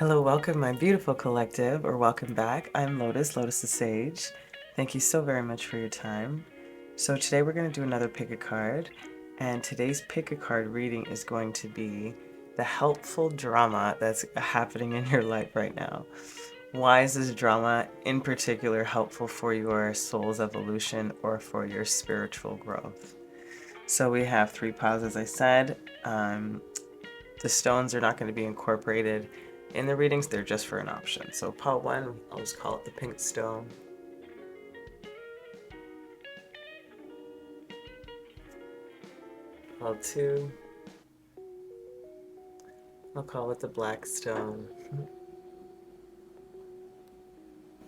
Hello, welcome my beautiful collective, or welcome back. I'm Lotus, Lotus the Sage. Thank you so very much for your time. So today we're going to do another pick a card, and today's pick a card reading is going to be the helpful drama that's happening in your life right now. Why is this drama in particular helpful for your soul's evolution or for your spiritual growth? So we have 3 piles, as I said. The stones are not going to be incorporated in the readings, they're just for an option. So pile 1, I'll just call it the pink stone. Pile 2, I'll call it the black stone.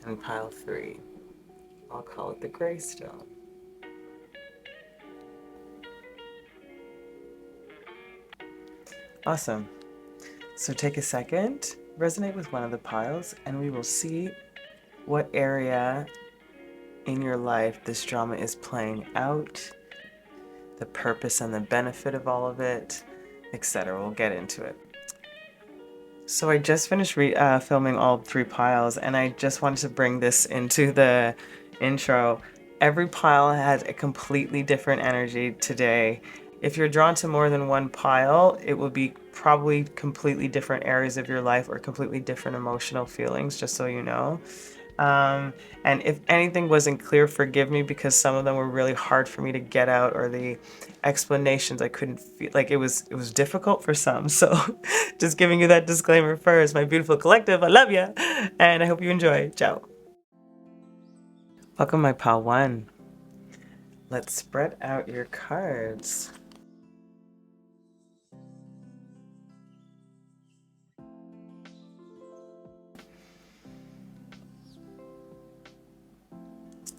And pile 3, I'll call it the gray stone. Awesome. So take a second, resonate with one of the piles, and we will see what area in your life this drama is playing out, the purpose and the benefit of all of it, etc. We'll get into it. So I just finished filming all 3 piles, and I just wanted to bring this into the intro. Every pile has a completely different energy today. If you're drawn to more than one pile, it will be probably completely different areas of your life or completely different emotional feelings, just so you know. And if anything wasn't clear, forgive me, because some of them were really hard for me to get out, or the explanations I couldn't feel, like it was difficult for some. So just giving you that disclaimer first. My beautiful collective, I love you, and I hope you enjoy. Ciao. Welcome my pile 1. Let's spread out your cards.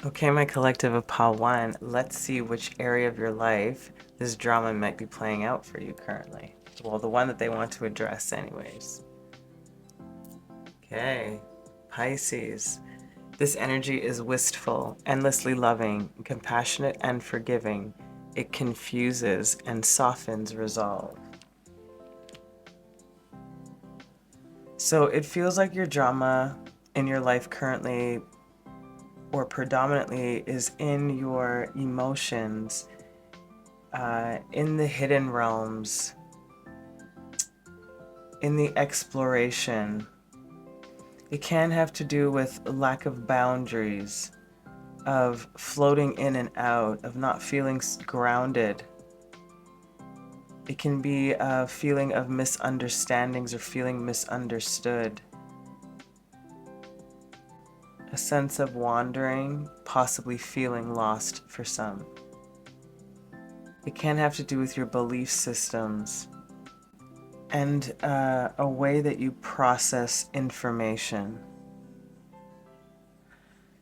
Okay, my collective of pile 1, let's see which area of your life this drama might be playing out for you currently. Well, the one that they want to address anyways. Okay, Pisces. This energy is wistful, endlessly loving, compassionate, and forgiving. It confuses and softens resolve. So it feels like your drama in your life currently, or predominantly, is in your emotions, in the hidden realms, in the exploration. It can have to do with a lack of boundaries, of floating in and out, of not feeling grounded. It can be a feeling of misunderstandings or feeling misunderstood. A sense of wandering, possibly feeling lost for some. It can have to do with your belief systems and a way that you process information.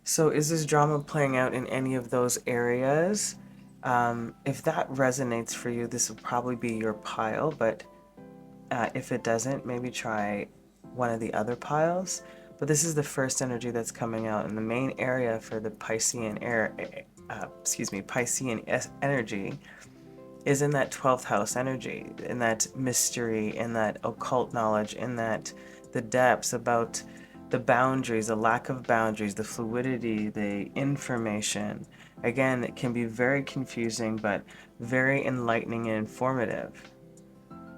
So is this drama playing out in any of those areas? If that resonates for you, this will probably be your pile, but if it doesn't, maybe try one of the other piles. But this is the first energy that's coming out, and the main area for the Piscean energy is in that 12th house energy, in that mystery, in that occult knowledge, in that the depths about the boundaries, the lack of boundaries, the fluidity, the information. Again, it can be very confusing, but very enlightening and informative.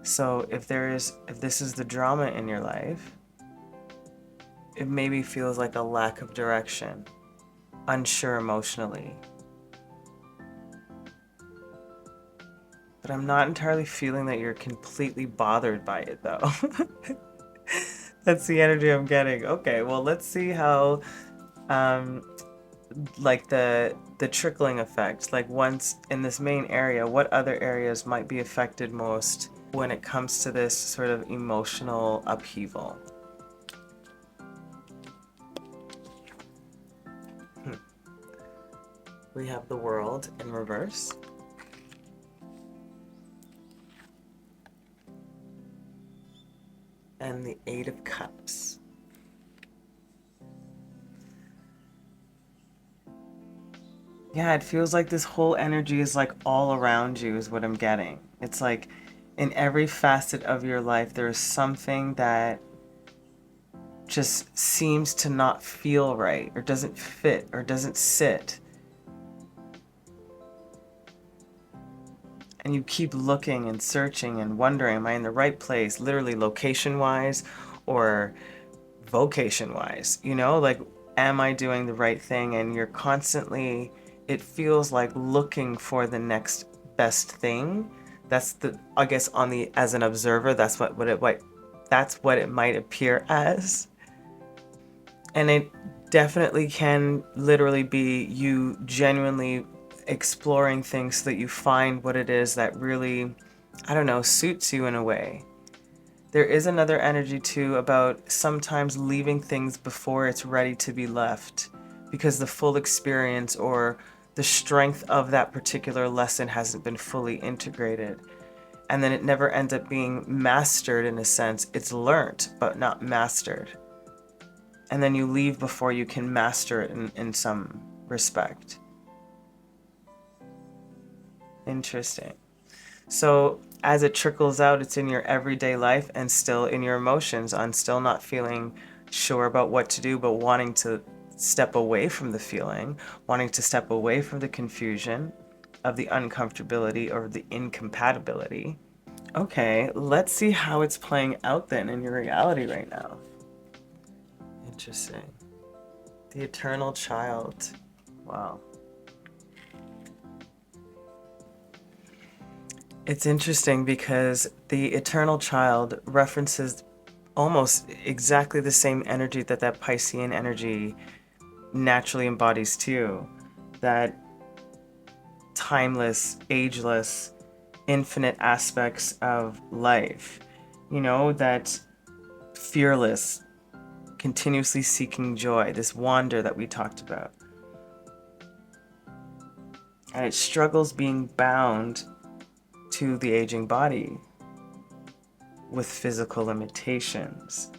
So if this is the drama in your life, it maybe feels like a lack of direction, unsure emotionally. But I'm not entirely feeling that you're completely bothered by it, though. That's the energy I'm getting. Okay, well, let's see how, like the trickling effect, like once in this main area, what other areas might be affected most when it comes to this sort of emotional upheaval? We have the World in reverse. And the 8 of Cups. Yeah, it feels like this whole energy is like all around you is what I'm getting. It's like in every facet of your life, there's something that just seems to not feel right, or doesn't fit, or doesn't sit. And you keep looking and searching and wondering, am I in the right place, literally location-wise or vocation-wise? You know, like, am I doing the right thing? And you're constantly, it feels like, looking for the next best thing. That's the, I guess, on the, as an observer, that's what it might appear as. And it definitely can literally be you genuinely exploring things so that you find what it is that really, I don't know, suits you in a way. There is another energy too about sometimes leaving things before it's ready to be left, because the full experience or the strength of that particular lesson hasn't been fully integrated. And then it never ends up being mastered in a sense. It's learnt, but not mastered. And then you leave before you can master it in some respect. Interesting. So as it trickles out, it's in your everyday life and still in your emotions, on still not feeling sure about what to do, but wanting to step away from the feeling, wanting to step away from the confusion of the uncomfortability or the incompatibility. Okay, let's see how it's playing out then in your reality right now. Interesting. The eternal child. Wow. It's interesting because the eternal child references almost exactly the same energy that Piscean energy naturally embodies too. That timeless, ageless, infinite aspects of life. You know, that fearless, continuously seeking joy, this wander that we talked about. And it struggles being bound to the aging body with physical limitations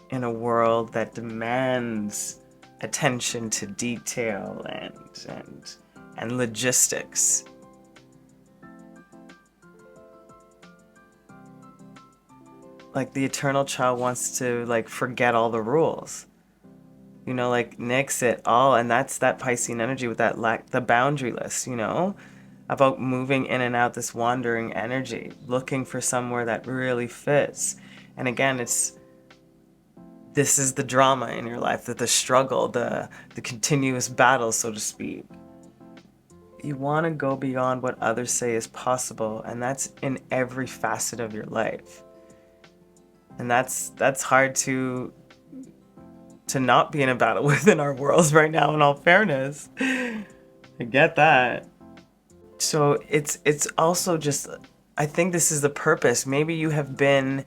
in a world that demands attention to detail and logistics. Like the eternal child wants to like forget all the rules, you know, like nix it all. And that's that Piscean energy with that the boundaryless, you know, about moving in and out, this wandering energy, looking for somewhere that really fits. And again, this is the drama in your life, the struggle, the continuous battle, so to speak. You want to go beyond what others say is possible, and that's in every facet of your life. And that's hard to not be in a battle with in our worlds right now, in all fairness. I get that. So it's also just, I think this is the purpose. Maybe you have been,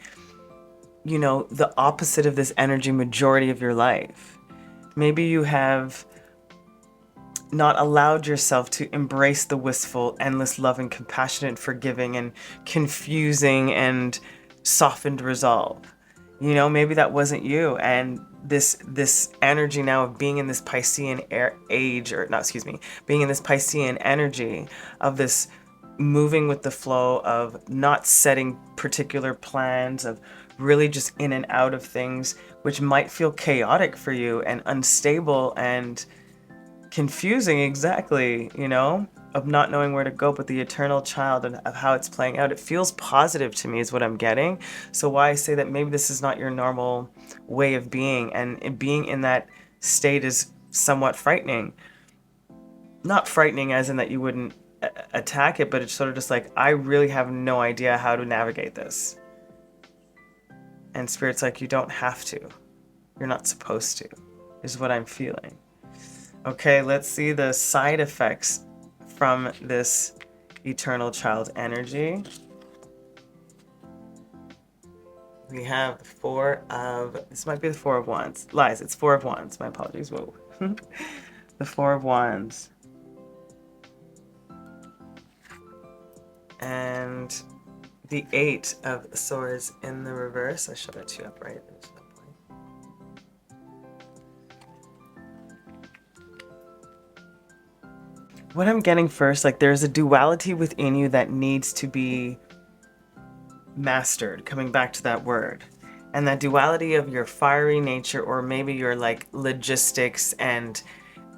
you know, the opposite of this energy majority of your life. Maybe you have not allowed yourself to embrace the wistful, endless, loving, compassionate, forgiving, and confusing and softened resolve. You know, maybe that wasn't you. And this energy now of being in this Piscean being in this Piscean energy of this moving with the flow, of not setting particular plans, of really just in and out of things, which might feel chaotic for you and unstable and confusing, exactly, you know, of not knowing where to go. But the eternal child and of how it's playing out, it feels positive to me is what I'm getting. So why I say that maybe this is not your normal way of being, and being in that state is somewhat frightening. Not frightening as in that you wouldn't attack it, but it's sort of just like, I really have no idea how to navigate this. And Spirit's like, you don't have to. You're not supposed to, is what I'm feeling. Okay, let's see the side effects from this eternal child energy. We have this might be the Four of Wands. Lies, it's Four of Wands. My apologies. Whoa. The Four of Wands. And the Eight of Swords in the reverse. I show that to you upright. What I'm getting first, like there's a duality within you that needs to be mastered, coming back to that word. And that duality of your fiery nature, or maybe your like logistics and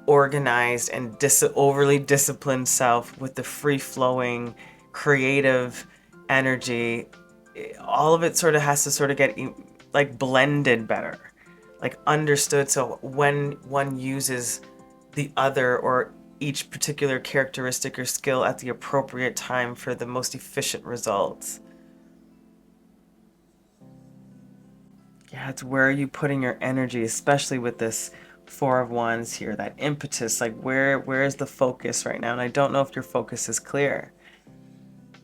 organized and overly disciplined self with the free-flowing creative energy, all of it sort of has to sort of get like blended better, like understood, so when one uses the other or each particular characteristic or skill at the appropriate time for the most efficient results. Yeah, it's where are you putting your energy, especially with this Four of Wands here, that impetus, like where is the focus right now? And I don't know if your focus is clear,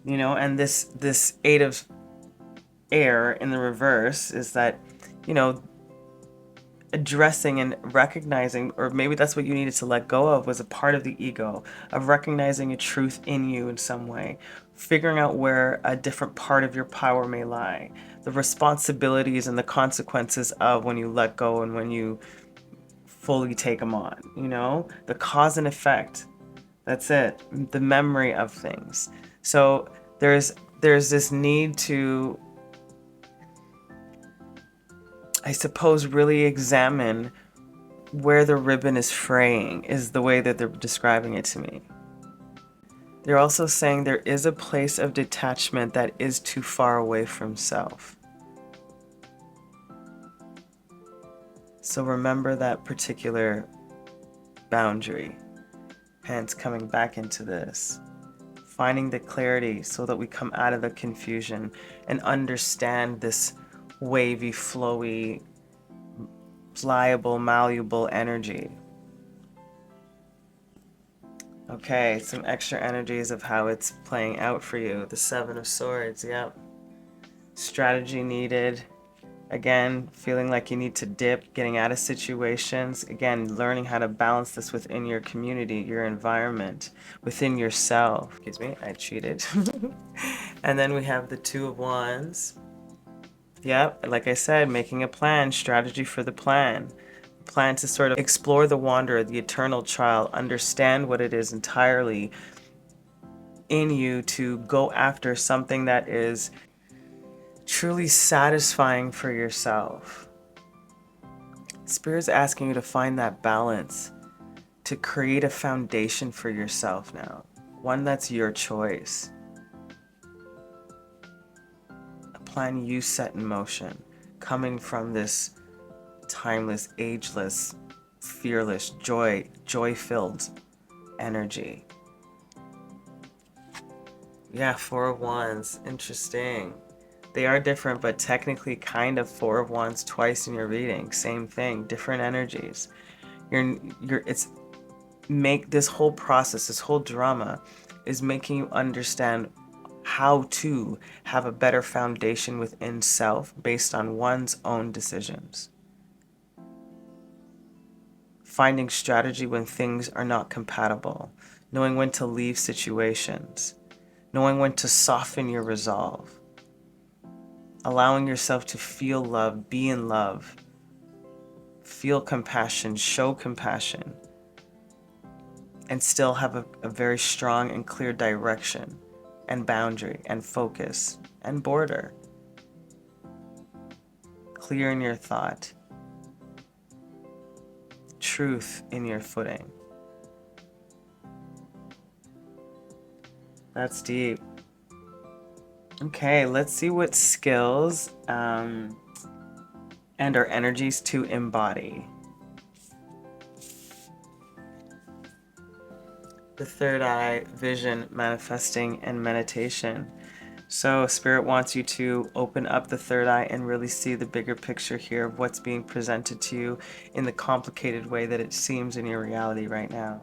you know. And this Eight of Air in the reverse is that, you know, addressing and recognizing, or maybe that's what you needed to let go of, was a part of the ego, of recognizing a truth in you in some way, figuring out where a different part of your power may lie, the responsibilities and the consequences of when you let go and when you fully take them on, you know, the cause and effect. That's it, the memory of things. So there's this need to, I suppose, really examine where the ribbon is fraying, is the way that they're describing it to me. They're also saying there is a place of detachment that is too far away from self. So remember that particular boundary. Hence, coming back into this, finding the clarity so that we come out of the confusion and understand this wavy, flowy, pliable, malleable energy. Okay, some extra energies of how it's playing out for you. The Seven of Swords, yep. Strategy needed. Again, feeling like you need to dip, getting out of situations. Again, learning how to balance this within your community, your environment, within yourself. Excuse me, I cheated. And then we have the Two of Wands. Yep, like I said, making a plan, strategy for the plan. Plan to sort of explore the wanderer, the eternal child, understand what it is entirely in you to go after something that is truly satisfying for yourself. Spirit's asking you to find that balance, to create a foundation for yourself now, one that's your choice. A plan you set in motion, coming from this timeless, ageless, fearless, joy-filled energy. Yeah, Four of Wands, interesting. They are different, but technically kind of Four of Wands twice in your reading. Same thing, different energies. This whole process, this whole drama is making you understand how to have a better foundation within self based on one's own decisions. Finding strategy when things are not compatible, knowing when to leave situations, knowing when to soften your resolve. Allowing yourself to feel love, be in love, feel compassion, show compassion, and still have a very strong and clear direction and boundary and focus and border. Clear in your thought. Truth in your footing. That's deep. Okay, let's see what skills and our energies to embody. The third eye, vision, manifesting, and meditation. So Spirit wants you to open up the third eye and really see the bigger picture here of what's being presented to you in the complicated way that it seems in your reality right now.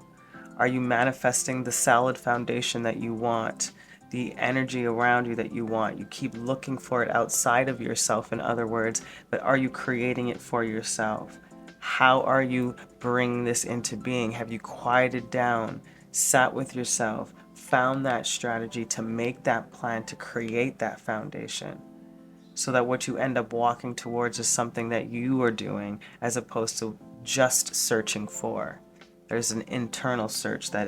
Are you manifesting the solid foundation that you want? The energy around you that you want? You keep looking for it outside of yourself, in other words, but are you creating it for yourself? How are you bringing this into being? Have you quieted down, sat with yourself, found that strategy to make that plan, to create that foundation, so that what you end up walking towards is something that you are doing as opposed to just searching for? There's an internal search that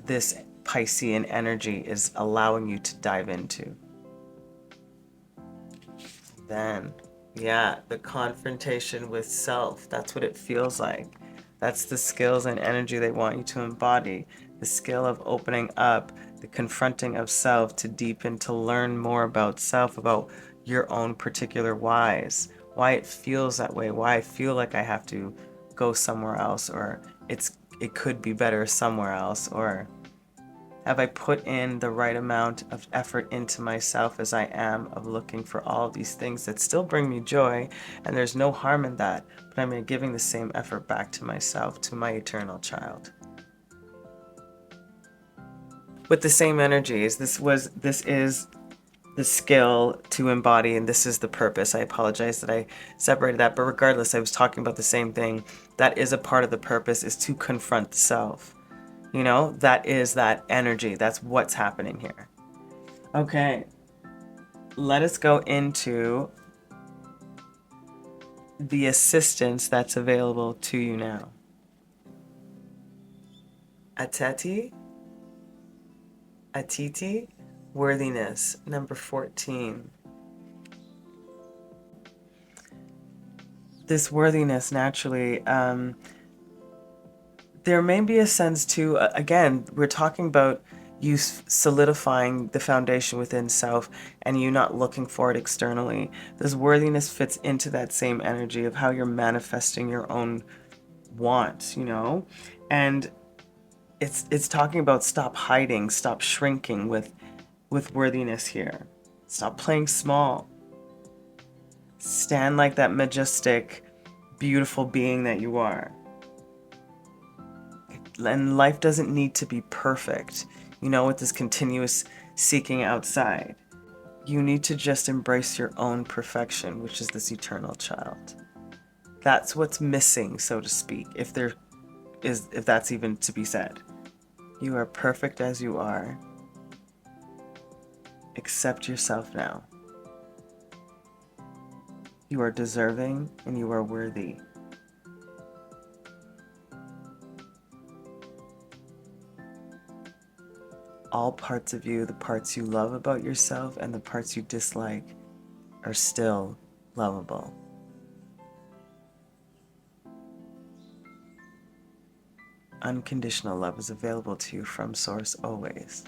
this Piscean energy is allowing you to dive into. then, yeah, the confrontation with self, that's what it feels like. That's the skills and energy they want you to embody. The skill of opening up, the confronting of self, to deepen, to learn more about self, about your own particular whys, why it feels that way, why I feel like I have to go somewhere else, or it could be better somewhere else, or have I put in the right amount of effort into myself as I am of looking for all of these things that still bring me joy, and there's no harm in that, but I'm giving the same effort back to myself, to my eternal child. With the same energies, this is the skill to embody, and this is the purpose. I apologize that I separated that, but regardless, I was talking about the same thing. That is a part of the purpose, is to confront the self. You know, that is that energy. That's what's happening here. Okay, let us go into the assistance that's available to you now. Ateti, worthiness, number 14. This worthiness, naturally, there may be a sense too, again, we're talking about you solidifying the foundation within self and you not looking for it externally. This worthiness fits into that same energy of how you're manifesting your own wants, you know? And it's talking about stop hiding, stop shrinking with worthiness here. Stop playing small. Stand like that majestic, beautiful being that you are. And life doesn't need to be perfect, you know, with this continuous seeking outside. You need to just embrace your own perfection, which is this eternal child. That's what's missing, so to speak, if that's even to be said. You are perfect as you are. Accept yourself now. You are deserving and you are worthy. All parts of you, the parts you love about yourself and the parts you dislike, are still lovable. Unconditional love is available to you from Source always.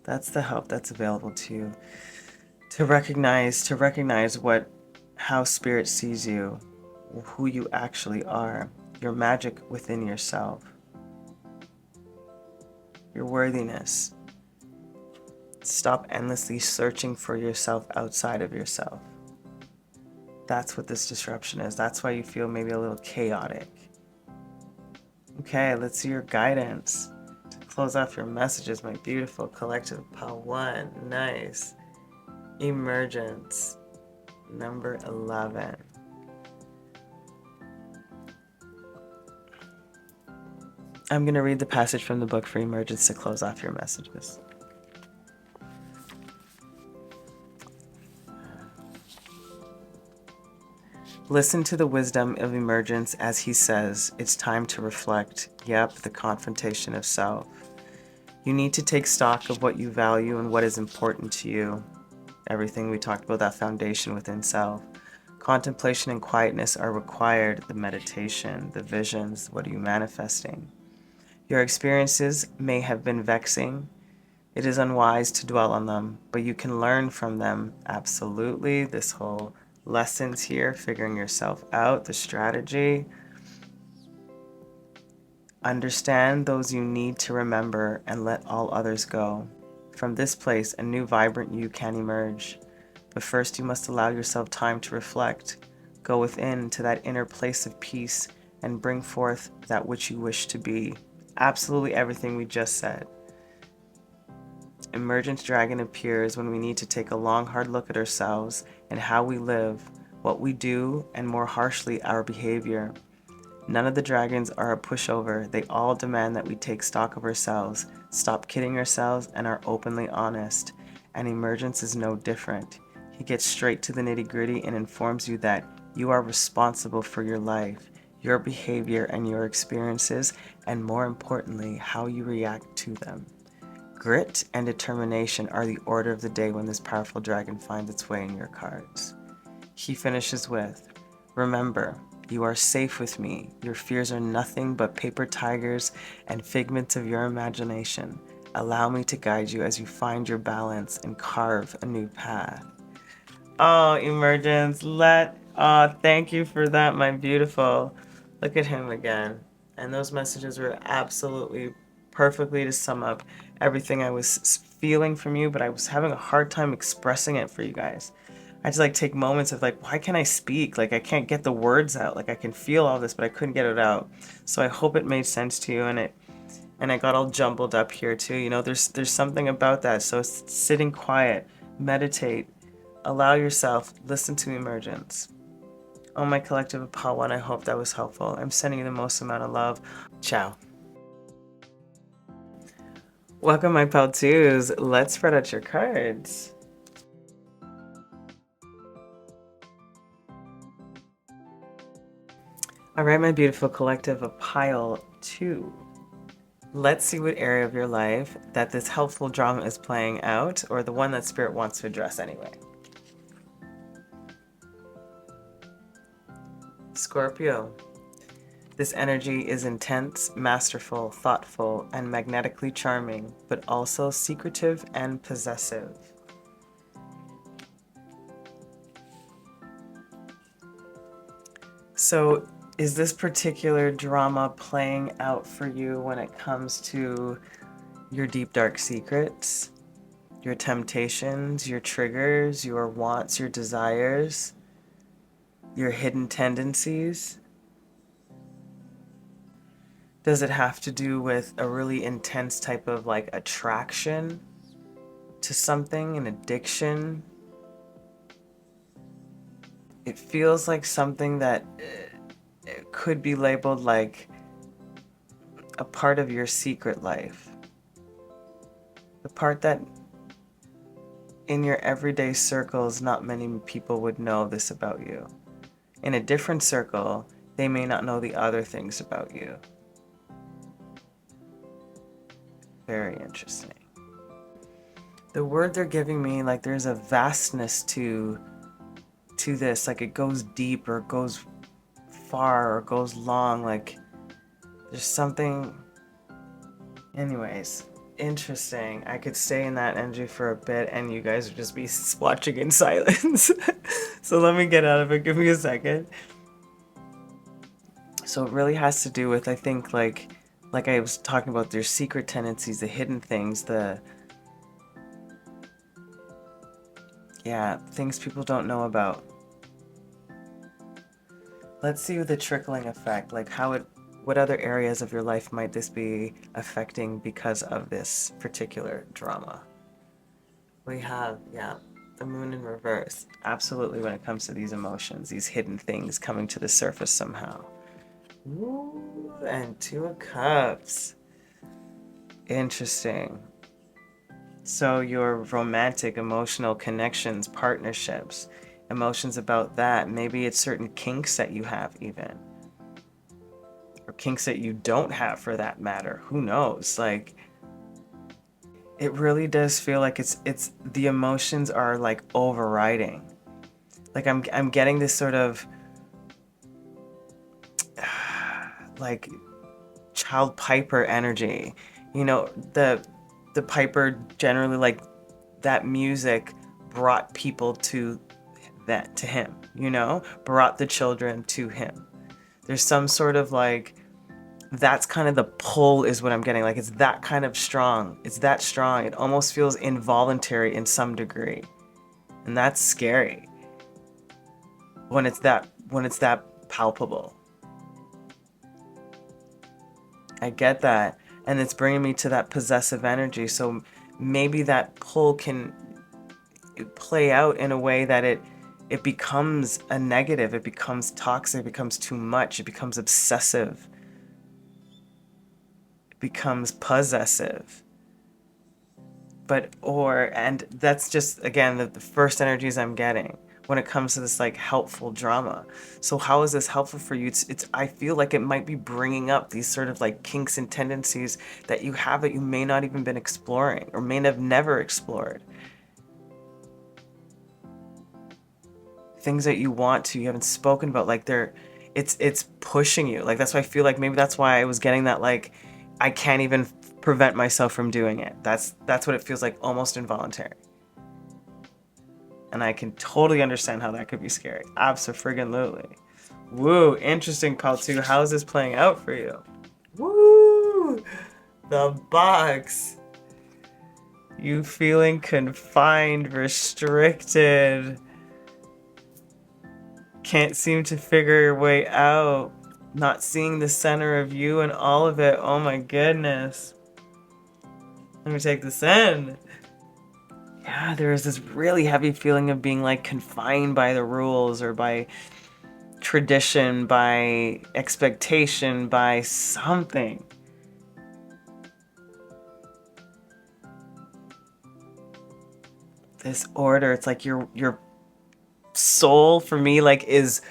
That's the help that's available to you. To recognize how Spirit sees you, who you actually are. Your magic within yourself, your worthiness. Stop endlessly searching for yourself outside of yourself. That's what this disruption is. That's why you feel maybe a little chaotic. Okay, let's see your guidance. To close off your messages, my beautiful collective 𝗵ᴜ. Nice. Emergence, number 11. I'm going to read the passage from the book for emergence to close off your messages. Listen to the wisdom of emergence as he says, it's time to reflect. Yep, the confrontation of self. You need to take stock of what you value and what is important to you. Everything we talked about, that foundation within self. Contemplation and quietness are required. The meditation, the visions, what are you manifesting? Your experiences may have been vexing. It is unwise to dwell on them, but you can learn from them. Absolutely. This whole lessons here, figuring yourself out, the strategy. Understand those you need to remember and let all others go. From this place, a new vibrant you can emerge. But first you must allow yourself time to reflect. Go within to that inner place of peace and bring forth that which you wish to be. Absolutely everything we just said. Emergence Dragon appears when we need to take a long, hard look at ourselves and how we live, what we do, and more harshly, our behavior. None of the dragons are a pushover. They all demand that we take stock of ourselves, stop kidding ourselves, and are openly honest. And Emergence is no different. He gets straight to the nitty-gritty and informs you that you are responsible for your life, your behavior, and your experiences, and more importantly, how you react to them. Grit and determination are the order of the day when this powerful dragon finds its way in your cards. He finishes with, remember, you are safe with me. Your fears are nothing but paper tigers and figments of your imagination. Allow me to guide you as you find your balance and carve a new path. Oh, emergence, thank you for that, my beautiful. Look at him again. And those messages were absolutely perfectly to sum up everything I was feeling from you, but I was having a hard time expressing it for you guys. I had to like take moments of like, why can't I speak? Like I can't get the words out. Like I can feel all this, but I couldn't get it out. So I hope it made sense to you, and I got all jumbled up here too. You know, there's something about that. So sitting quiet, meditate, allow yourself, listen to emergence. Oh, my collective of 𝗵, I hope that was helpful. I'm sending you the most amount of love. Ciao. Welcome, my 𝗵2s. Let's spread out your cards. All right, my beautiful collective of pile 2. Let's see what area of your life that this helpful drama is playing out, or the one that Spirit wants to address anyway. Scorpio. This energy is intense, masterful, thoughtful, and magnetically charming, but also secretive and possessive. So, is this particular drama playing out for you when it comes to your deep, dark secrets, your temptations, your triggers, your wants, your desires, your hidden tendencies? Does it have to do with a really intense type of like attraction to something, an addiction? It feels like something that it could be labeled like a part of your secret life. The part that in your everyday circles, not many people would know this about you. In a different circle, they may not know the other things about you. Very interesting. The word they're giving me, like there's a vastness to this, like it goes deep or it goes far or goes long, like there's something. Anyways, interesting. I could stay in that energy for a bit and you guys would just be watching in silence. So let me get out of it. Give me a second. So it really has to do with, I think, like I was talking about, their secret tendencies, the hidden things, things people don't know about. Let's see the trickling effect, like what other areas of your life might this be affecting because of this particular drama? We have, the moon in reverse. Absolutely, when it comes to these emotions, these hidden things coming to the surface somehow. Ooh, and 2 of Cups. Interesting. So your romantic, emotional connections, partnerships, emotions about that. Maybe it's certain kinks that you have even. Or kinks that you don't have for that matter. Who knows? Like, it really does feel like it's the emotions are like overriding. Like I'm getting this sort of like child piper energy. You know, the piper generally, like that music brought people to him, you know, brought the children to him. There's some sort of like, that's kind of the pull is what I'm getting. Like it's that kind of strong. It's that strong. It almost feels involuntary in some degree. And that's scary when it's that palpable. I get that. And it's bringing me to that possessive energy. So maybe that pull can play out in a way that it becomes a negative, it becomes toxic, it becomes too much, it becomes obsessive, it becomes possessive. And that's just, again, the first energies I'm getting. when it comes to this like helpful drama. So how is this helpful for you? I feel like it might be bringing up these sort of like kinks and tendencies that you have that you may not even been exploring or may have never explored. Things that you want to, you haven't spoken about, like it's pushing you. Like that's why I feel like maybe that's why I was getting that, like I can't even prevent myself from doing it. That's what it feels like, almost involuntary. And I can totally understand how that could be scary. Abso-friggin-lutely. Woo, interesting, Pal2. How is this playing out for you? Woo! The box. You feeling confined, restricted. Can't seem to figure your way out. Not seeing the center of you and all of it. Oh my goodness. Let me take this in. Yeah, there is this really heavy feeling of being like confined by the rules or by tradition, by expectation, by something. This order, it's like your soul, for me, like is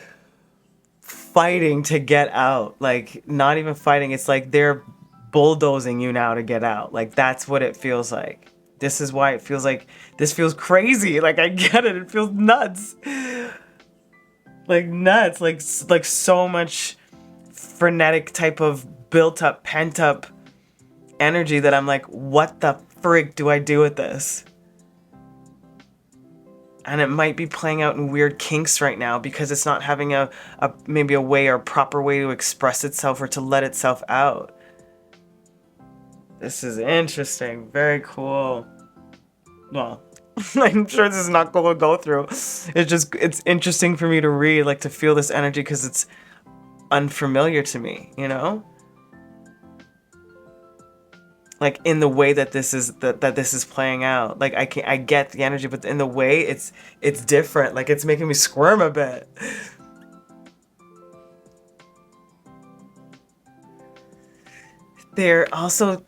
fighting to get out. Like not even fighting, it's like they're bulldozing you now to get out. Like that's what it feels like. This is why it feels like this feels crazy. Like I get it. It feels nuts. Like nuts. Like so much frenetic type of built up, pent up energy that I'm like, what the frig do I do with this? And it might be playing out in weird kinks right now because it's not having maybe a way or a proper way to express itself or to let itself out. This is interesting. Very cool. Well, I'm sure this is not cool to go through. It's interesting for me to read, like to feel this energy because it's unfamiliar to me, you know? Like in the way that this is that this is playing out. Like I get the energy, but in the way it's different. Like it's making me squirm a bit. They're also,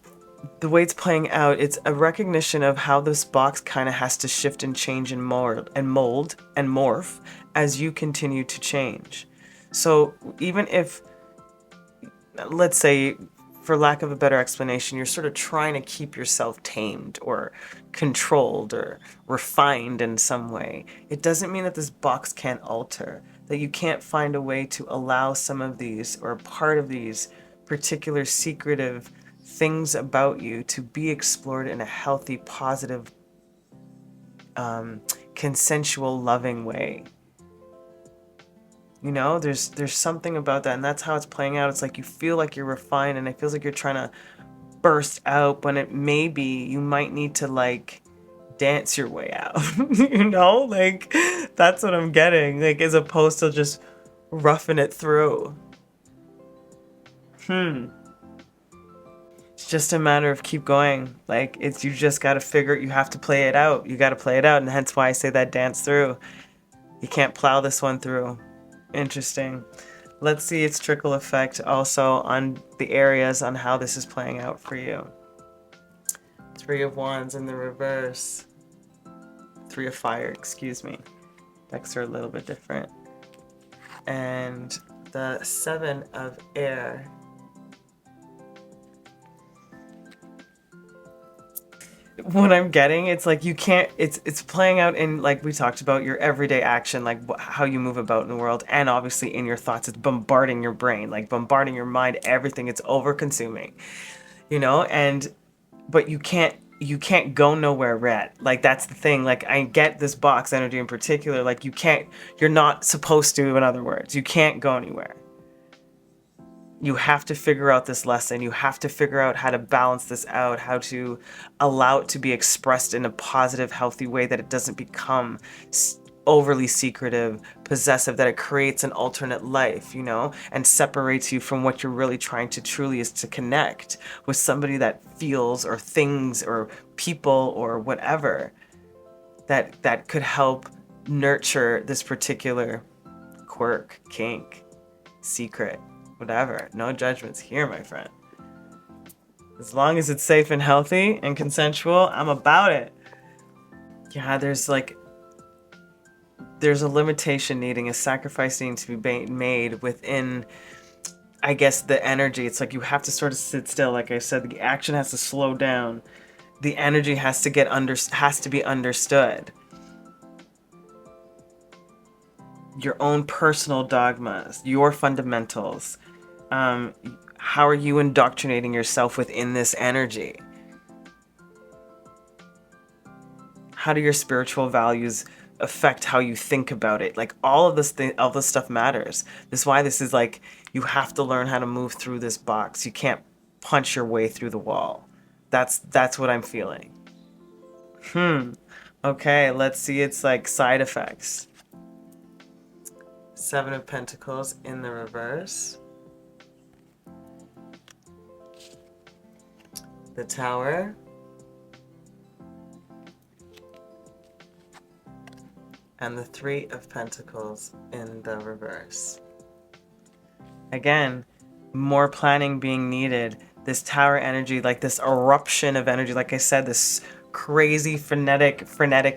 the way it's playing out, it's a recognition of how this box kind of has to shift and change and mold and morph as you continue to change. So even if, let's say, for lack of a better explanation, you're sort of trying to keep yourself tamed or controlled or refined in some way, it doesn't mean that this box can't alter, that you can't find a way to allow some of these or part of these particular secretive things about you to be explored in a healthy, positive, consensual, loving way. You know, there's something about that, and that's how it's playing out. It's like you feel like you're refined, and it feels like you're trying to burst out, but it may be you might need to like dance your way out. You know, like that's what I'm getting. Like as opposed to just roughing it through. It's just a matter of keep going. Like it's, you just got to figure it. You have to play it out. You got to play it out, and hence why I say that dance through. You can't plow this one through. Interesting. Let's see its trickle effect also on the areas on how this is playing out for you. 3 of Wands in the reverse. 3 of Fire, excuse me. Decks are a little bit different. And the 7 of Air. What I'm getting, it's like you can't, it's playing out in, like we talked about, your everyday action, like how you move about in the world, and obviously in your thoughts. It's bombarding your brain, like bombarding your mind, everything. It's over consuming, you know, but you can't go nowhere yet. Like that's the thing. Like I get this box energy in particular, like you're not supposed to, in other words, you can't go anywhere. You have to figure out this lesson. You have to figure out how to balance this out, how to allow it to be expressed in a positive, healthy way, that it doesn't become overly secretive, possessive, that it creates an alternate life, you know, and separates you from what you're really trying to truly is to connect with somebody that feels, or things, or people, or whatever, that could help nurture this particular quirk, kink, secret. Whatever. No judgments here, my friend. As long as it's safe and healthy and consensual, I'm about it. Yeah, there's like there's a limitation needing, a sacrifice needing to be made within, I guess, the energy. It's like you have to sort of sit still. Like I said, the action has to slow down. The energy has to be understood. Your own personal dogmas, your fundamentals. How are you indoctrinating yourself within this energy? How do your spiritual values affect how you think about it? Like all of this stuff matters. This is why this is like, you have to learn how to move through this box. You can't punch your way through the wall. That's what I'm feeling. Okay, let's see its like side effects. 7 of Pentacles in the reverse. The Tower. And the 3 of Pentacles in the reverse. Again, more planning being needed. This Tower energy, like this eruption of energy, like I said, this crazy frenetic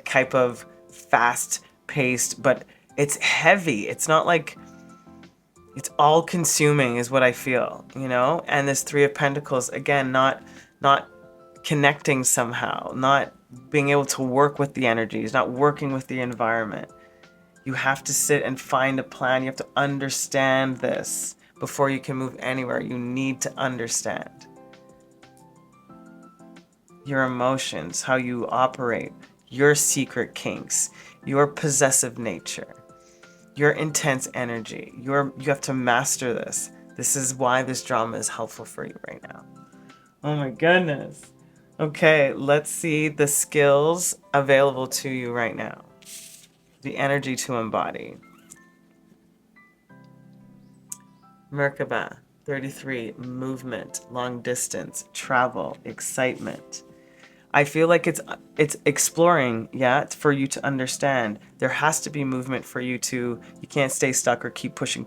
type of fast-paced, but it's heavy. It's not like, it's all-consuming is what I feel, you know? And this 3 of Pentacles, again, not connecting somehow, not being able to work with the energies, not working with the environment. You have to sit and find a plan. You have to understand this before you can move anywhere. You need to understand your emotions, how you operate, your secret kinks, your possessive nature, your intense energy. You have to master this. This is why this drama is helpful for you right now. Oh my goodness. Okay, let's see the skills available to you right now. The energy to embody. Merkaba, 33, movement, long distance, travel, excitement. I feel like it's exploring, yeah, for you to understand. There has to be movement for you can't stay stuck or keep pushing.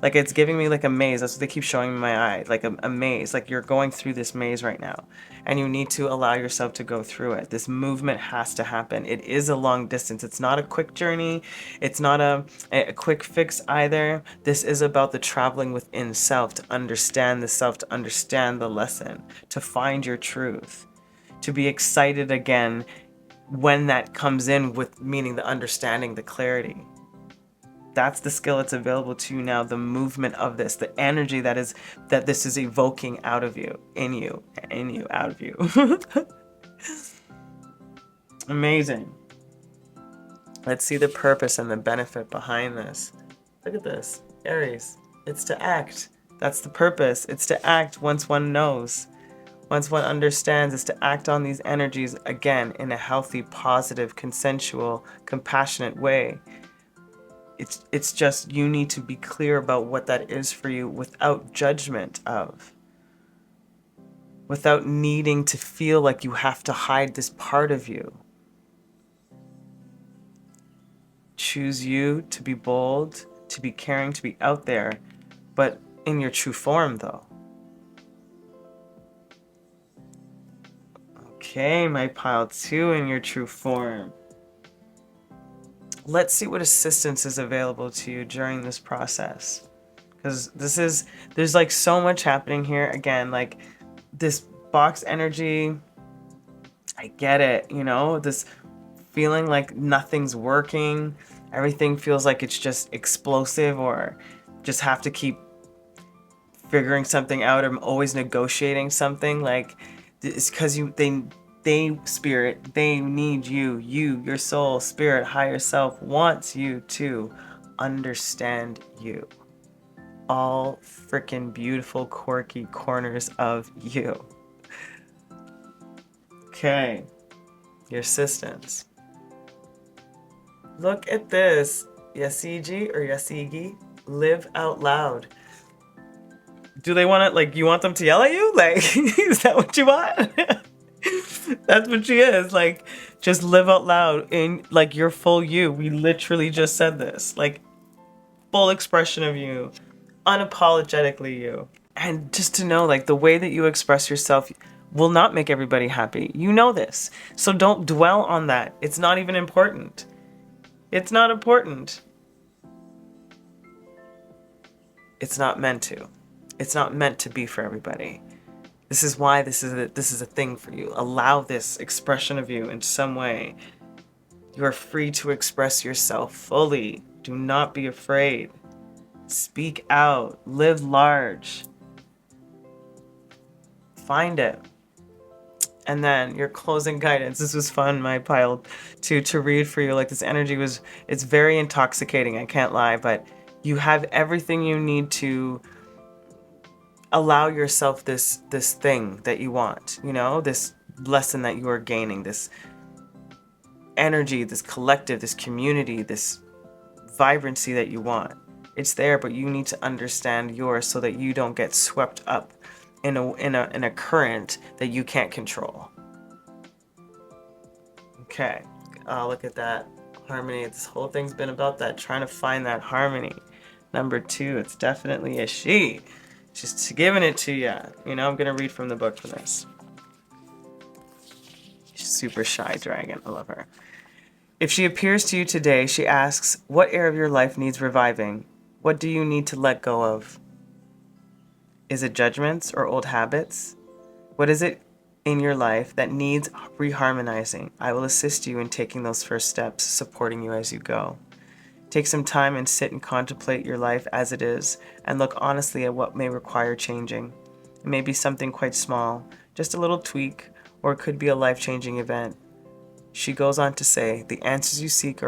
Like it's giving me like a maze. That's what they keep showing me in my eye, like a maze. Like you're going through this maze right now and you need to allow yourself to go through it. This movement has to happen. It is a long distance. It's not a quick journey. It's not a quick fix either. This is about the traveling within self, to understand the self, to understand the lesson, to find your truth, to be excited again when that comes in, with meaning the understanding, the clarity. That's the skill that's available to you now, the movement of this, the energy that this is evoking out of you, in you, out of you. Amazing. Let's see the purpose and the benefit behind this. Look at this, Aries. It's to act. That's the purpose. It's to act once one knows. Once one understands, is to act on these energies again in a healthy, positive, consensual, compassionate way. It's just, you need to be clear about what that is for you without judgment of. Without needing to feel like you have to hide this part of you. Choose you to be bold, to be caring, to be out there, but in your true form though. Okay, my pile 2 in your true form. Let's see what assistance is available to you during this process. Because there's like so much happening here. Again, like this box energy, I get it, you know, this feeling like nothing's working. Everything feels like it's just explosive, or just have to keep figuring something out, or always negotiating something. Like, it's because they spirit, they need you, your soul, spirit, higher self wants you to understand you. All freaking beautiful, quirky corners of you. Okay, your assistance. Look at this. Yasigi or Yasigi, live out loud. Do they want to, like, you want them to yell at you? Like, is that what you want? That's what she is. Like, just live out loud in, like, your full you. We literally just said this. Like, full expression of you. Unapologetically you. And just to know, like, the way that you express yourself will not make everybody happy. You know this. So don't dwell on that. It's not even important. It's not important. It's not meant to. It's not meant to be for everybody. This is why this is a thing for you. Allow this expression of you in some way. You are free to express yourself fully. Do not be afraid. Speak out. Live large. Find it. And then your closing guidance. This was fun, my pile, to read for you. Like, this energy it's very intoxicating, I can't lie, but you have everything you need to allow yourself this thing that you want, you know, this lesson that you are gaining, this energy, this collective, this community, this vibrancy that you want. It's there, but you need to understand yours so that you don't get swept up in a current that you can't control. Okay. Oh, look at that harmony. This whole thing's been about that, trying to find that harmony. Number 2, it's definitely a she. Just giving it to you. You know, I'm going to read from the book for this. Super shy dragon. I love her. If she appears to you today, she asks, what area of your life needs reviving? What do you need to let go of? Is it judgments or old habits? What is it in your life that needs reharmonizing? I will assist you in taking those first steps, supporting you as you go. Take some time and sit and contemplate your life as it is, and look honestly at what may require changing. It may be something quite small, just a little tweak, or it could be a life-changing event. She goes on to say, the answers you seek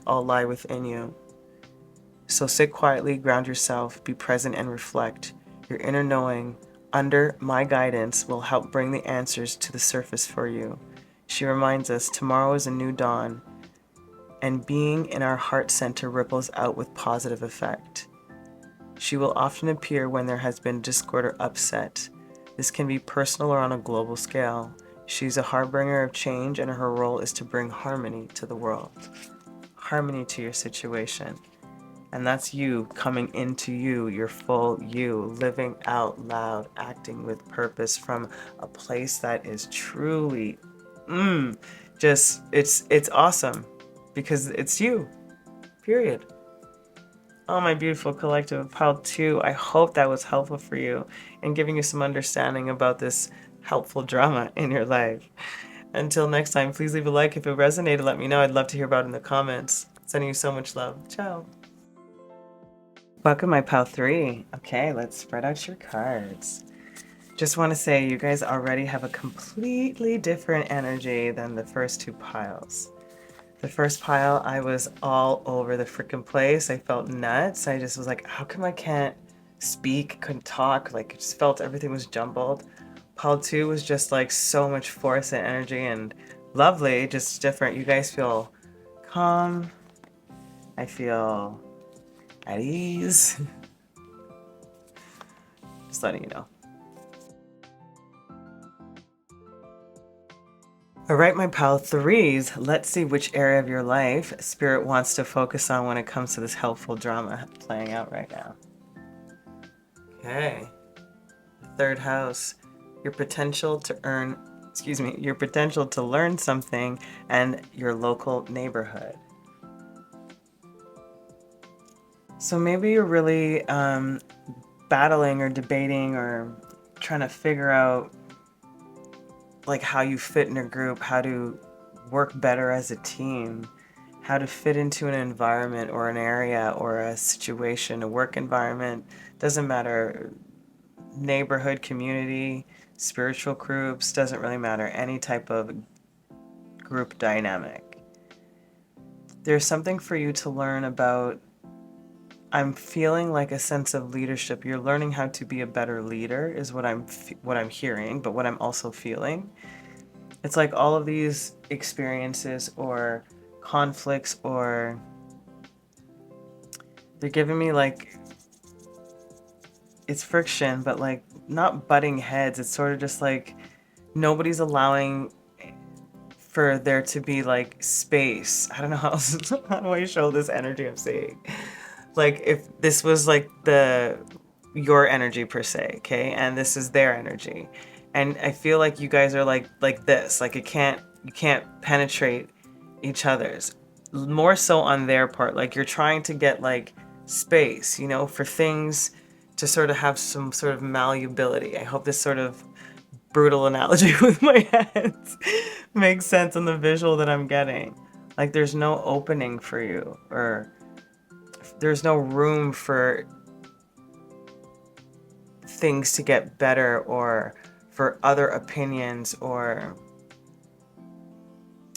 all lie within you. So sit quietly, ground yourself, be present and reflect. Your inner knowing, under my guidance, will help bring the answers to the surface for you. She reminds us tomorrow is a new dawn, and being in our heart center ripples out with positive effect. She will often appear when there has been discord or upset. This can be personal or on a global scale. She's a harbinger of change, and her role is to bring harmony to the world. Harmony to your situation. And that's you coming into you, your full you, living out loud, acting with purpose from a place that is truly, it's awesome because it's you, period. Oh, my beautiful collective of pile 2, I hope that was helpful for you and giving you some understanding about this helpful drama in your life. Until next time, please leave a like if it resonated. Let me know. I'd love to hear about it in the comments. Sending you so much love. Ciao. Welcome, my pile 3. Okay, let's spread out your cards. Just want to say you guys already have a completely different energy than the first 2 piles. The first pile, I was all over the freaking place. I felt nuts. I just was like, how come I can't speak, couldn't talk? Like, I just felt everything was jumbled. Pile 2 was just like so much force and energy and lovely, just different. You guys feel calm. I feel at ease. Just letting you know. All right, my pile 3s, let's see which area of your life Spirit wants to focus on when it comes to this helpful drama playing out right now. Okay. 3rd house, your potential to learn something and your local neighborhood. So maybe you're really battling or debating or trying to figure out like how you fit in a group, how to work better as a team, how to fit into an environment or an area or a situation, a work environment, doesn't matter, neighborhood, community, spiritual groups, doesn't really matter, any type of group dynamic. There's something for you to learn about. I'm feeling like a sense of leadership. You're learning how to be a better leader is what I'm hearing, but what I'm also feeling. It's like all of these experiences or conflicts, or they're giving me like, it's friction, but like not butting heads. It's sort of just like nobody's allowing for there to be like space. I don't know how do I show this energy I'm seeing. Like if this was like your energy per se, okay, and this is their energy, and I feel like you guys are like this, like you can't penetrate each other's. more so on their part. Like you're trying to get like space, you know, for things to sort of have some sort of malleability. I hope this sort of brutal analogy with my hands makes sense on the visual that I'm getting. Like there's no opening for you, or there's no room for things to get better, or for other opinions, or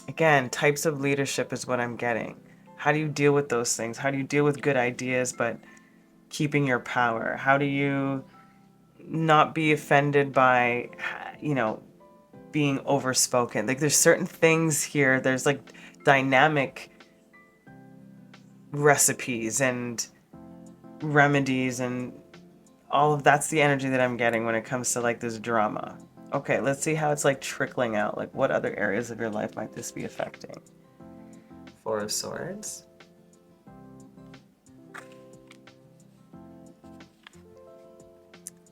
again, types of leadership is what I'm getting. How do you deal with those things? How do you deal with good ideas but keeping your power? How do you not be offended by, you know, being overspoken? Like there's certain things here, there's like dynamic recipes and remedies, and all of that's the energy that I'm getting when it comes to like this drama. Okay, let's see how it's like trickling out. Like what other areas of your life might this be affecting? Four of Swords.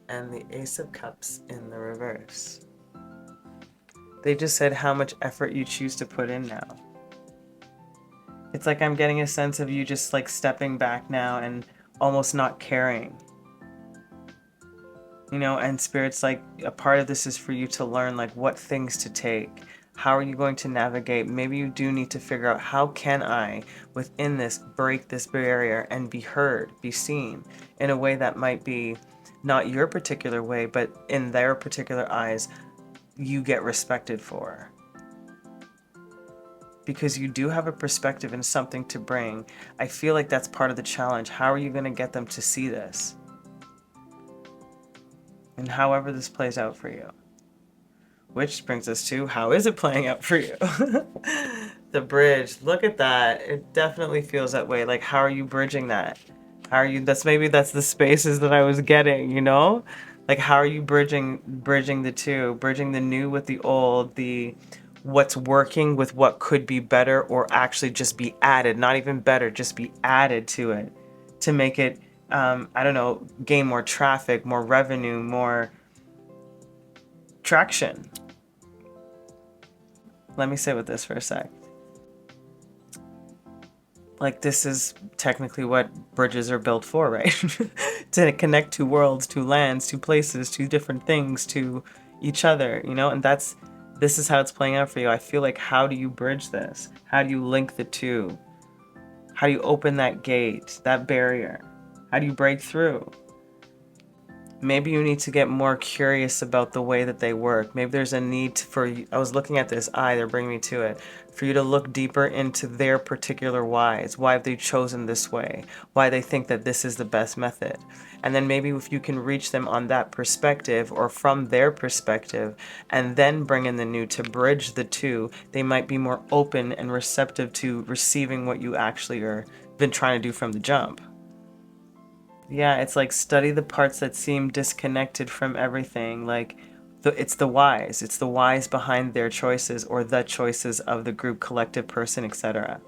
And the Ace of Cups in the reverse. They just said how much effort you choose to put in now. It's like I'm getting a sense of you just like stepping back now and almost not caring. You know, and Spirit's like, a part of this is for you to learn like what things to take. How are you going to navigate? Maybe you do need to figure out, how can I, within this, break this barrier and be heard, be seen in a way that might be not your particular way, but in their particular eyes, you get respected for. Because you do have a perspective and something to bring. I feel like that's part of the challenge. How are you going to get them to see this? And however this plays out for you. Which brings us to, how is it playing out for you? The bridge, look at that. It definitely feels that way. Like, how are you bridging that? How are you, maybe that's the spaces that I was getting, you know? Like, how are you bridging the two, bridging the new with the old, the what's working with what could be better, or actually just be added, not even better, just be added to it to make it, I don't know, gain more traffic, more revenue, more traction. Let me sit with this for a sec. Like, this is technically what bridges are built for, right? To connect two worlds, two lands, two places, two different things, to each other, you know? And this is how it's playing out for you. I feel like, how do you bridge this? How do you link the two? How do you open that gate, that barrier? How do you break through? Maybe you need to get more curious about the way that they work. Maybe there's a need for you. I was looking at this eye, they're bringing me to it, for you to look deeper into their particular whys. Why have they chosen this way? Why they think that this is the best method? And then maybe if you can reach them on that perspective, or from their perspective, and then bring in the new to bridge the two, they might be more open and receptive to receiving what you actually are been trying to do from the jump. Yeah, it's like, study the parts that seem disconnected from everything. Like, it's the whys. It's the whys behind their choices, or the choices of the group, collective, person, etc.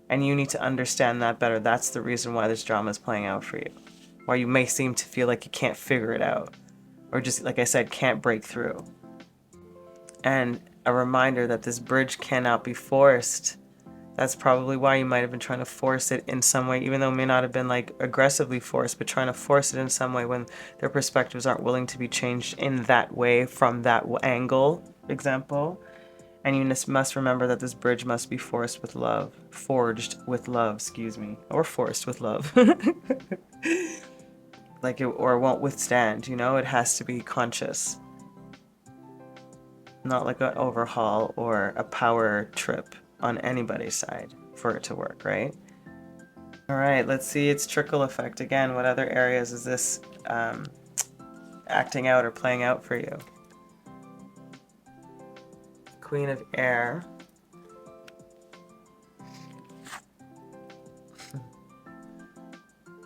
And you need to understand that better. That's the reason why this drama is playing out for you. Why you may seem to feel like you can't figure it out. Or just, like I said, can't break through. And a reminder that this bridge cannot be forced. That's probably why you might have been trying to force it in some way, even though it may not have been like aggressively forced, but trying to force it in some way when their perspectives aren't willing to be changed in that way, from that angle, for example. And you must remember that this bridge must be forged with love, or forced with love. Like or it won't withstand, you know, it has to be conscious. Not like an overhaul or a power trip on anybody's side for it to work, right? All right, let's see its trickle effect again. What other areas is this acting out or playing out for you? Queen of Air.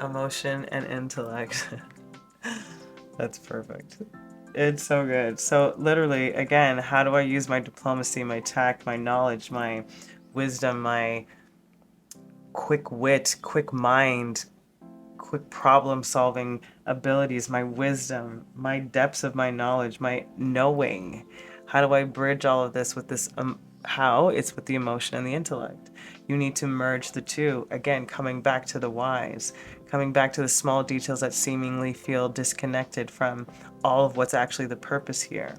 Emotion and intellect. That's perfect. It's so good. So literally, again, how do I use my diplomacy, my tact, my knowledge, my wisdom, my quick wit, quick mind, quick problem-solving abilities, my wisdom, my depths of my knowledge, my knowing? How do I bridge all of this with this? How? It's with the emotion and the intellect. You need to merge the two. Again, coming back to the whys, coming back to the small details that seemingly feel disconnected from all of what's actually the purpose here.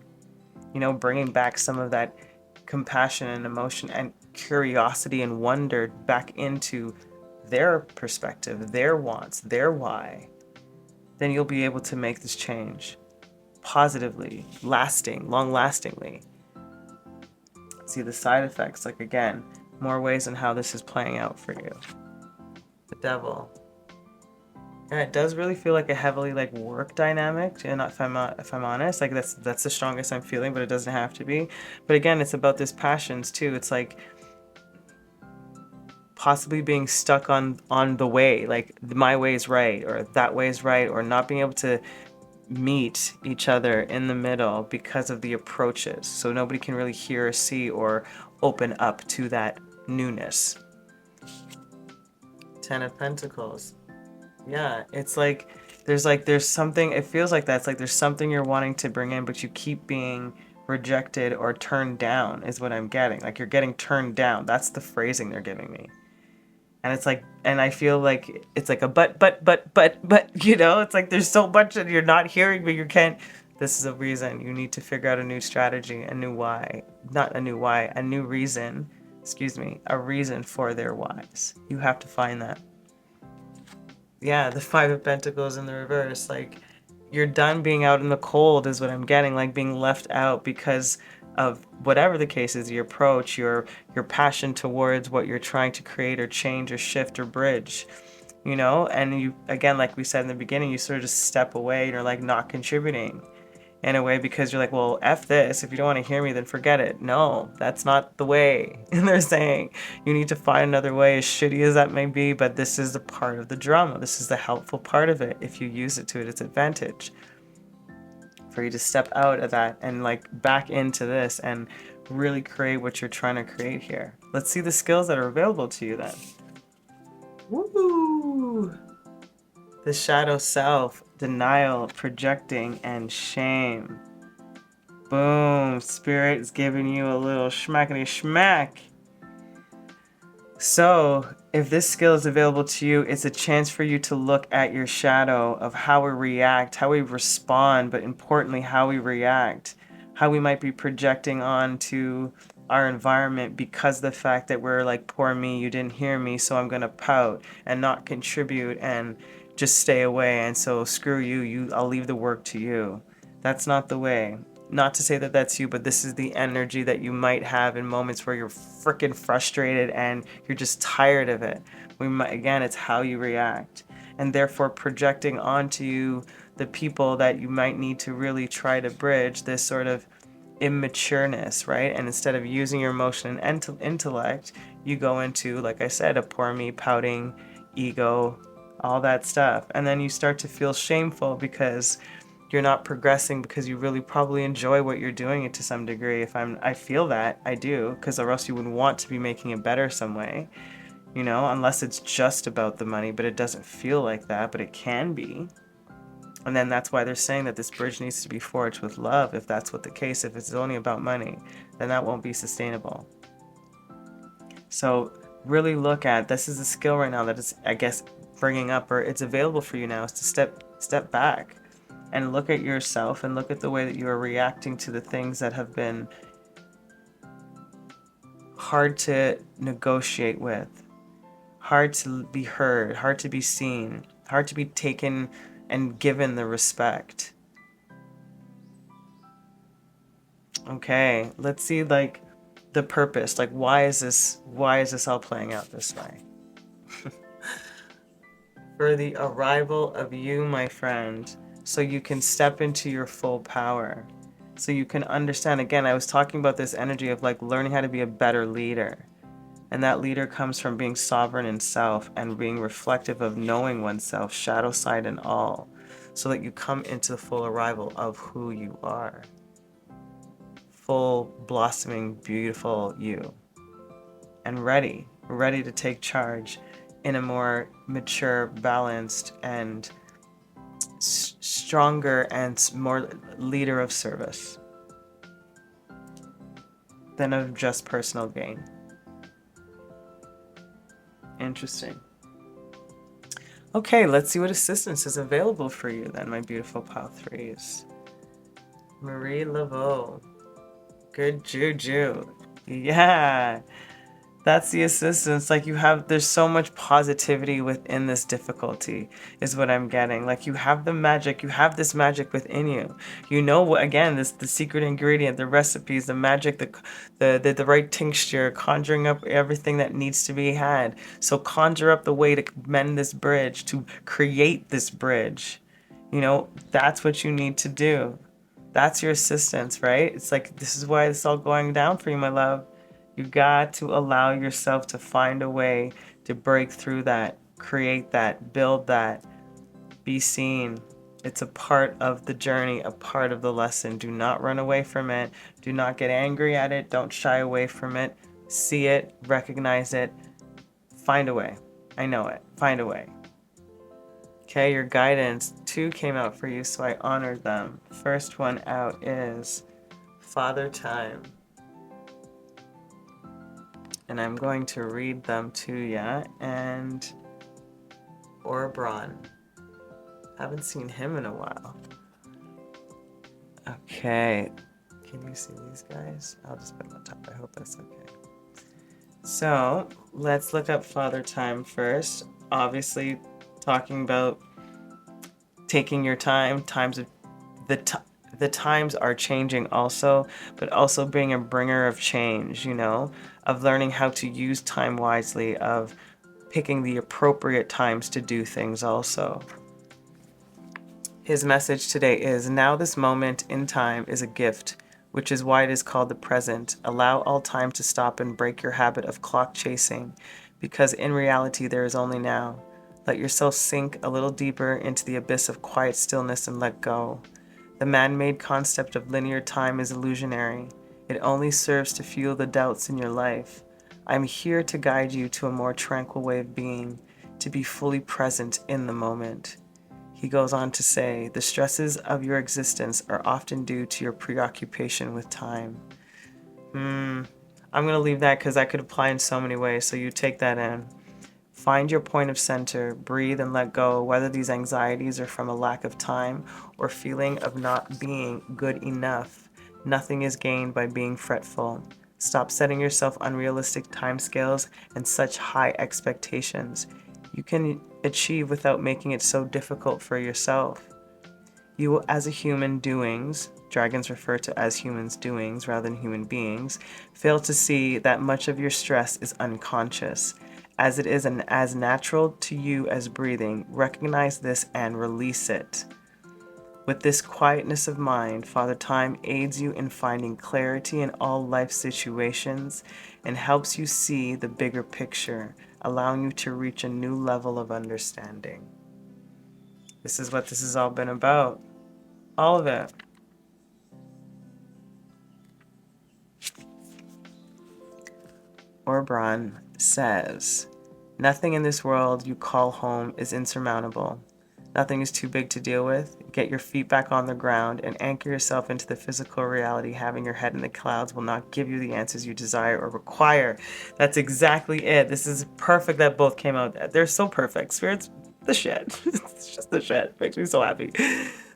You know, bringing back some of that compassion and emotion and curiosity and wonder back into their perspective, their wants, their why. Then you'll be able to make this change positively, long-lastingly. See the side effects, like again, more ways in how this is playing out for you. The devil. Yeah, it does really feel like a heavily like work dynamic, and if I'm honest, like that's the strongest I'm feeling, but it doesn't have to be. But again, it's about this passions too. It's like possibly being stuck on the way, like my way is right or that way is right, or not being able to meet each other in the middle because of the approaches. So nobody can really hear or see or open up to that newness. Ten of Pentacles. Yeah, it's like there's something, it feels like that's like there's something you're wanting to bring in, but you keep being rejected or turned down is what I'm getting. Like you're getting turned down. That's the phrasing they're giving me. And it's like, and I feel like it's like a but, you know, it's like there's so much that you're not hearing, but you can't. This is a reason. You need to figure out a new strategy, a new why. Not a new why, a new reason. Excuse me, a reason for their whys. You have to find that. Yeah, the Five of Pentacles in the reverse. Like, you're done being out in the cold is what I'm getting. Like, being left out because of whatever the case is, your approach, your passion towards what you're trying to create or change or shift or bridge, you know? And you, again, like we said in the beginning, you sort of just step away and you're like not contributing in a way because you're like, well, F this. If you don't want to hear me, then forget it. No, that's not the way. And they're saying you need to find another way, as shitty as that may be, but this is the part of the drama. This is the helpful part of it if you use it to its advantage. For you to step out of that and like back into this and really create what you're trying to create here. Let's see the skills that are available to you then. Woo! The shadow self, denial, projecting, and shame. Boom, Spirit is giving you a little schmackety schmack. So, if this skill is available to you, it's a chance for you to look at your shadow of how we react, how we respond, but importantly, how we react, how we might be projecting onto our environment because of the fact that we're like, poor me, you didn't hear me, so I'm going to pout and not contribute and just stay away. And so screw you, I'll leave the work to you. That's not the way. Not to say that that's you, but this is the energy that you might have in moments where you're freaking frustrated and you're just tired of it. Again, it's how you react. And therefore projecting onto you the people that you might need to really try to bridge this sort of immatureness, right? And instead of using your emotion and intellect, you go into, like I said, a poor me, pouting, ego, all that stuff. And then you start to feel shameful because you're not progressing because you really probably enjoy what you're doing it to some degree. I feel that, I do, because or else you would want to be making it better some way, you know, unless it's just about the money, but it doesn't feel like that, but it can be. And then that's why they're saying that this bridge needs to be forged with love. If that's what the case, if it's only about money, then that won't be sustainable. So really look at, this is a skill right now that is, I guess, bringing up, or it's available for you now, is to step back and look at yourself and look at the way that you are reacting to the things that have been hard to negotiate with, hard to be heard, hard to be seen, hard to be taken and given the respect. Okay, let's see like the purpose, like why is this all playing out this way? For the arrival of you, my friend, so you can step into your full power. So you can understand, again, I was talking about this energy of like learning how to be a better leader. And that leader comes from being sovereign in self and being reflective of knowing oneself, shadow side and all, so that you come into the full arrival of who you are. Full, blossoming, beautiful you. And ready to take charge in a more mature, balanced, and stronger and more leader of service than of just personal gain. Interesting. Okay, let's see what assistance is available for you then, my beautiful pile threes. Marie Laveau. Good juju. Yeah. That's the assistance. Like there's so much positivity within this difficulty is what I'm getting. Like you have the magic, you have this magic within you. You know, again, the secret ingredient, the recipes, the magic, the right tincture, conjuring up everything that needs to be had. So conjure up the way to mend this bridge, to create this bridge. You know, that's what you need to do. That's your assistance, right? It's like, this is why it's all going down for you, my love. You got to allow yourself to find a way to break through that, create that, build that, be seen. It's a part of the journey, a part of the lesson. Do not run away from it. Do not get angry at it. Don't shy away from it. See it, recognize it, find a way. I know it. Find a way. Okay, your guidance. 2 came out for you, so I honored them. First one out is Father Time. And I'm going to read them to you. And ᴰᴵᴜᴜᴜᴜ. Haven't seen him in a while. Okay. Can you see these guys? I'll just put them on top. I hope that's okay. So let's look up Father Time first. Obviously, talking about taking your time. The times are changing also, but also being a bringer of change, you know, of learning how to use time wisely, of picking the appropriate times to do things also. His message today is, now this moment in time is a gift, which is why it is called the present. Allow all time to stop and break your habit of clock chasing, because in reality there is only now. Let yourself sink a little deeper into the abyss of quiet stillness and let go. The man-made concept of linear time is illusionary. It only serves to fuel the doubts in your life. I'm here to guide you to a more tranquil way of being, to be fully present in the moment. He goes on to say, the stresses of your existence are often due to your preoccupation with time. I'm going to leave that because that could apply in so many ways, so you take that in. Find your point of center, breathe and let go, whether these anxieties are from a lack of time or feeling of not being good enough. Nothing is gained by being fretful. Stop setting yourself unrealistic timescales and such high expectations. You can achieve without making it so difficult for yourself. You as a human doings, dragons refer to as humans doings rather than human beings, fail to see that much of your stress is unconscious. As it is as natural to you as breathing, recognize this and release it. With this quietness of mind, Father Time aids you in finding clarity in all life situations and helps you see the bigger picture, allowing you to reach a new level of understanding. This is what this has all been about. All of it. ᴰᴵᴜᴜ says, nothing in this world you call home is insurmountable. Nothing is too big to deal with. Get your feet back on the ground and anchor yourself into the physical reality. Having your head in the clouds will not give you the answers you desire or require. That's exactly it. This is perfect that both came out. They're so perfect. Spirit's the shit. It's just the shit. Makes me so happy.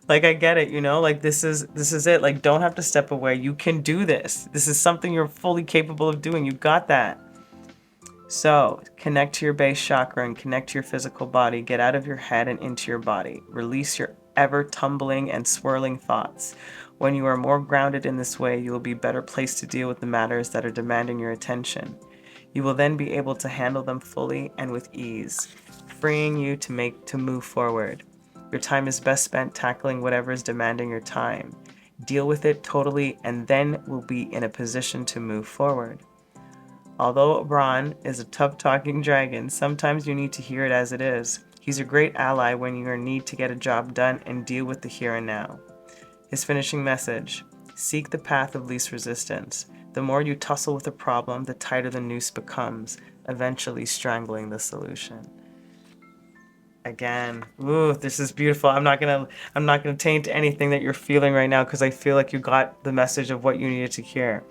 Like, I get it, you know, like this is it. Like, don't have to step away. You can do this. This is something you're fully capable of doing. You got that. So connect to your base chakra and connect to your physical body. Get out of your head and into your body. Release your ever tumbling and swirling thoughts. When you are more grounded in this way, you will be better placed to deal with the matters that are demanding your attention. You will then be able to handle them fully and with ease, freeing you to move forward. Your time is best spent tackling whatever is demanding your time. Deal with it totally and then will be in a position to move forward. Although ᴑᴜᴜ is a tough-talking dragon, sometimes you need to hear it as it is. He's a great ally when you are in need to get a job done and deal with the here and now. His finishing message, seek the path of least resistance. The more you tussle with a problem, the tighter the noose becomes, eventually strangling the solution. Again, ooh, this is beautiful. I'm not gonna taint anything that you're feeling right now because I feel like you got the message of what you needed to hear.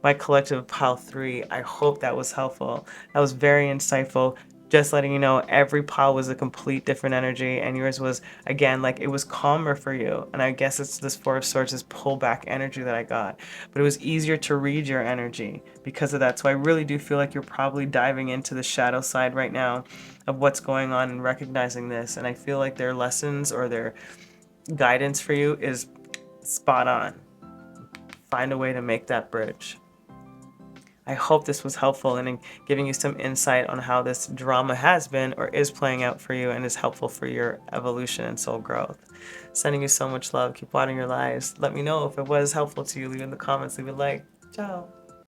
My collective pile 3, I hope that was helpful. That was very insightful. Just letting you know, every pile was a complete different energy, and yours was, again, like, it was calmer for you. And I guess it's this Four of Swords, this pull back energy that I got. But it was easier to read your energy because of that. So I really do feel like you're probably diving into the shadow side right now of what's going on and recognizing this. And I feel like their lessons or their guidance for you is spot on. Find a way to make that bridge. I hope this was helpful and in giving you some insight on how this drama has been or is playing out for you and is helpful for your evolution and soul growth. Sending you so much love. Keep watering your lives. Let me know if it was helpful to you. Leave in the comments. Leave a like. Ciao.